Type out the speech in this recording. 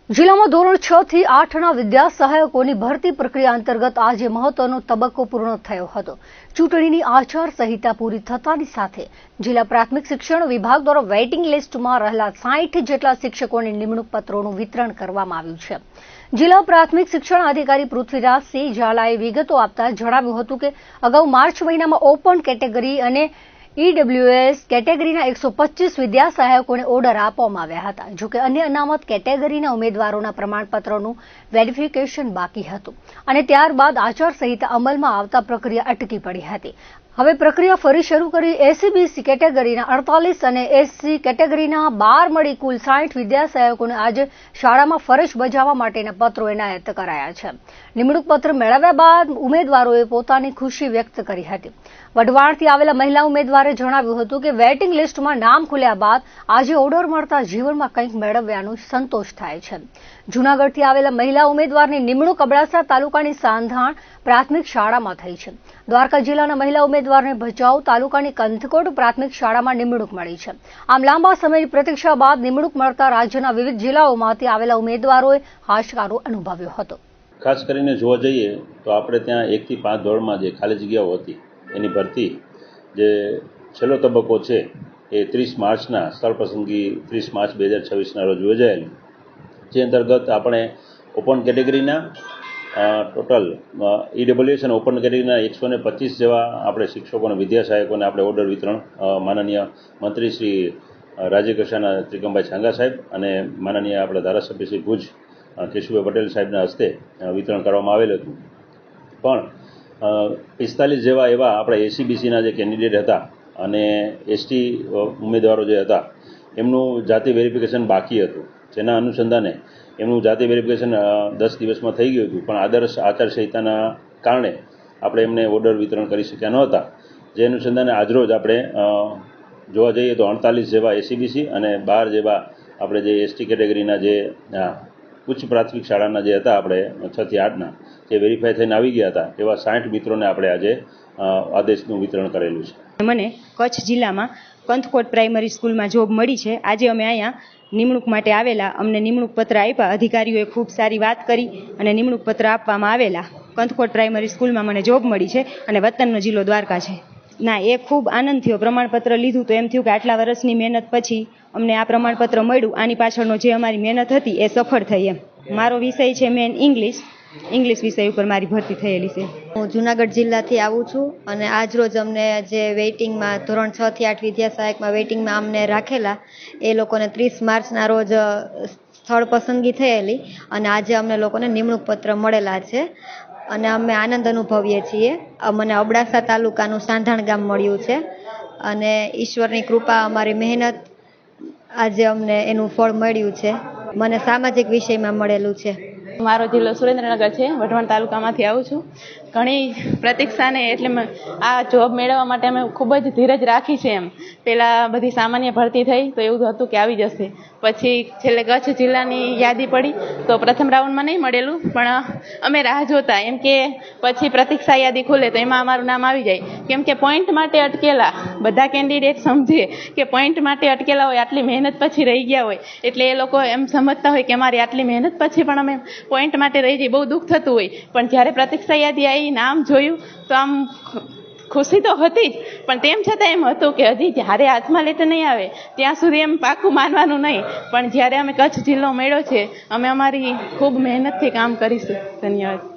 જિલ્લામાં ધોરણ 6 થી 8ના વિદ્યા સહાયકોની ભરતી પ્રક્રિયા અંતર્ગત આજે મહત્વનો તબક્કો પૂર્ણ થયો હતો. ચૂંટણીની આચારસંહિતા પૂરી થતાની સાથે જિલ્લા પ્રાથમિક શિક્ષણ વિભાગ દ્વારા વેઇટિંગ લિસ્ટમાં રહેલા 60 જેટલા શિક્ષકોની નિમણૂક પત્રોનું વિતરણ કરવામાં આવ્યું છે. જિલ્લા પ્રાથમિક શિક્ષણ અધિકારી પૃથ્વીરાજસિંહ ઝાલાએ વિગતો આપતા જણાવ્યું હતું કે અગાઉ માર્ચ મહિનામાં ઓપન કેટેગરી અને ઈડબ્લ્યુએસ કેટેગરીના 125 વિદ્યા સહાયકોને ઓર્ડર આપવામાં આવ્યા હતા. જોકે અન્ય અનામત કેટેગરીના ઉમેદવારોના પ્રમાણપત્રોનું વેરિફિકેશન બાકી હતું અને ત્યારબાદ આચારસંહિતા અમલમાં આવતા પ્રક્રિયા અટકી પડી હતી. હવે પ્રક્રિયા ફરી શરૂ કરી એસસીબીસી કેટેગરીના 48 અને એસસી કેટેગરીના 12 મળી કુલ 60 વિદ્યા સહાયકોને આજે શાળામાં ફરજ બજાવવા માટેના પત્રો એનાયત કરાયા છે. નિમણૂક પત્ર મેળવ્યા બાદ ઉમેદવારોએ પોતાની ખુશી વ્યક્ત કરી હતી. વઢવાણથી આવેલા મહિલા ઉમેદવારે જણાવ્યું હતું કે વેઇટિંગ લિસ્ટમાં નામ ખુલ્યા બાદ આજે ઓર્ડર મળતા જીવનમાં કંઈક મેળવ્યાનો સંતોષ થાય છે. જૂનાગઢથી આવેલા મહિલા ઉમેદવારની નિમણૂક અબડાસા તાલુકાની સાંધાણ પ્રાથમિક શાળામાં થઈ છે. દ્વારકા જિલ્લાના મહિલા ઉમેદવારને ભચાઉ તાલુકાની કંથકોટ પ્રાથમિક શાળામાં નિમણૂક મળી છે. આમ લાંબા સમયની પ્રતીક્ષા બાદ નિમણૂક મળતા રાજ્યના વિવિધ જિલ્લાઓમાંથી આવેલા ઉમેદવારોએ હાશકારો અનુભવ્યો હતો. ખાસ કરીને જોવા જઈએ તો આપણે ત્યાં 1 થી 5 ધોરણમાં જે ખાલી જગ્યાઓ હતી એની ભરતી જે છેલ્લો તબક્કો છે એ 30 માર્ચના સ્થળ પસંદગી 30 માર્ચ 2026ના રોજ યોજાયેલી, જે અંતર્ગત આપણે ઓપન કેટેગરીના ટોટલ ઈડબ્લ્યુએસ અને ઓપન કેટેગરીના 125 જેવા આપણે શિક્ષકોને વિદ્યા સહાયકોને આપણે ઓર્ડર વિતરણ માનનીય મંત્રી શ્રી રાજ્યકક્ષાના ત્રિકમભાઈ છાંગા સાહેબ અને માનનીય આપણા ધારાસભ્ય શ્રી ભુજ કેશુભાઈ પટેલ સાહેબના હસ્તે વિતરણ કરવામાં આવેલું હતું. પણ 45 જેવા એવા આપણે એસસીબીસીના જે કેન્ડિડેટ હતા અને એસટી ઉમેદવારો જે હતા એમનું જાતિ વેરિફિકેશન બાકી હતું, જેના અનુસંધાને એમનું જાતિ વેરિફિકેશન 10 દિવસમાં થઈ ગયું હતું. પણ આદર્શ આચારસંહિતાના કારણે આપણે એમને ઓર્ડર વિતરણ કરી શક્યા નહોતા. જે અનુસંધાને આજરોજ આપણે જોવા જઈએ તો 48 જેવા એસસીબીસી અને 12 જેવા આપણે જે એસટી કેટેગરીના જે ઉચ્ચ પ્રાથમિક શાળાના જે હતા આપણે 6 થી 8ના જે વેરીફાઈ થઈને આવી ગયા હતા એવા 60 મિત્રોને આપણે આજે આદેશનું વિતરણ કરેલું છે. મને કચ્છ જિલ્લામાં કંથકોટ પ્રાઇમરી સ્કૂલમાં જોબ મળી છે. આજે અમે અહીંયા નિમણૂક માટે આવેલા, અમને નિમણૂક પત્ર આપ્યા. અધિકારીઓએ ખૂબ સારી વાત કરી અને નિમણૂક પત્ર આપવામાં આવેલા. કંથકોટ પ્રાઇમરી સ્કૂલમાં મને જોબ મળી છે અને વતનનો જિલ્લો દ્વારકા છે. ના, એ ખૂબ આનંદ થયો. પ્રમાણપત્ર લીધું તો એમ થયું કે આટલા વર્ષની મહેનત પછી અમને આ પ્રમાણપત્ર મળ્યું. આની પાછળનો જે અમારી મહેનત હતી એ સફળ થઈ. એમ મારો વિષય છે મેન ઇંગ્લિશ વિષય ઉપર મારી ભરતી થયેલી છે. હું જૂનાગઢ જિલ્લાથી આવું છું અને આજ રોજ અમને જે વેઇટિંગમાં ધોરણ 6 થી 8 વિદ્યા સહાયકમાં વેઇટિંગમાં અમને રાખેલા એ લોકોને 30 માર્ચના રોજ સ્થળ પસંદગી થયેલી અને આજે અમને લોકોને નિમણૂક પત્ર મળેલા છે અને અમે આનંદ અનુભવીએ છીએ. મને અબડાસા તાલુકાનું સાંધાણ ગામ મળ્યું છે અને ઈશ્વરની કૃપા, અમારી મહેનત આજે અમને એનું ફળ મળ્યું છે. મને સામાજિક વિષયમાં મળેલું છે. મારો જિલ્લો સુરેન્દ્રનગર છે. વઢવાણ તાલુકામાંથી આવું છું. ઘણી પ્રતીક્ષાને એટલે આ જોબ મેળવવા માટે અમે ખૂબ જ ધીરજ રાખી છે. એમ પહેલાં બધી સામાન્ય ભરતી થઈ તો એવું હતું કે આવી જશે, પછી છેલ્લે કચ્છ જિલ્લાની યાદી પડી તો પ્રથમ રાઉન્ડમાં નહીં મળેલું, પણ અમે રાહ જોતા એમ કે પછી પ્રતીક્ષા યાદી ખુલે તો એમાં અમારું નામ આવી જાય. કેમ કે પોઈન્ટ માટે અટકેલા બધા કેન્ડિડેટ સમજે કે પોઈન્ટ માટે અટકેલા હોય, આટલી મહેનત પછી રહી ગયા હોય, એટલે એ લોકો એમ સમજતા હોય કે અમારી આટલી મહેનત પછી પણ અમે પોઈન્ટ માટે રહી જઈએ, બહુ દુઃખ થતું હોય. પણ જ્યારે પ્રતીક્ષા યાદી આવી, નામ જોયું તો આમ ખુશી તો હતી જ, પણ તેમ છતાં એમ હતું કે હજી જ્યારે હાથમાં લેટર નહીં આવે ત્યાં સુધી એમ પાકું માનવાનું નહીં. પણ જ્યારે અમે કચ્છ જિલ્લો મળ્યો છે, અમે અમારી ખૂબ મહેનતથી કામ કરીશું. ધન્યવાદ.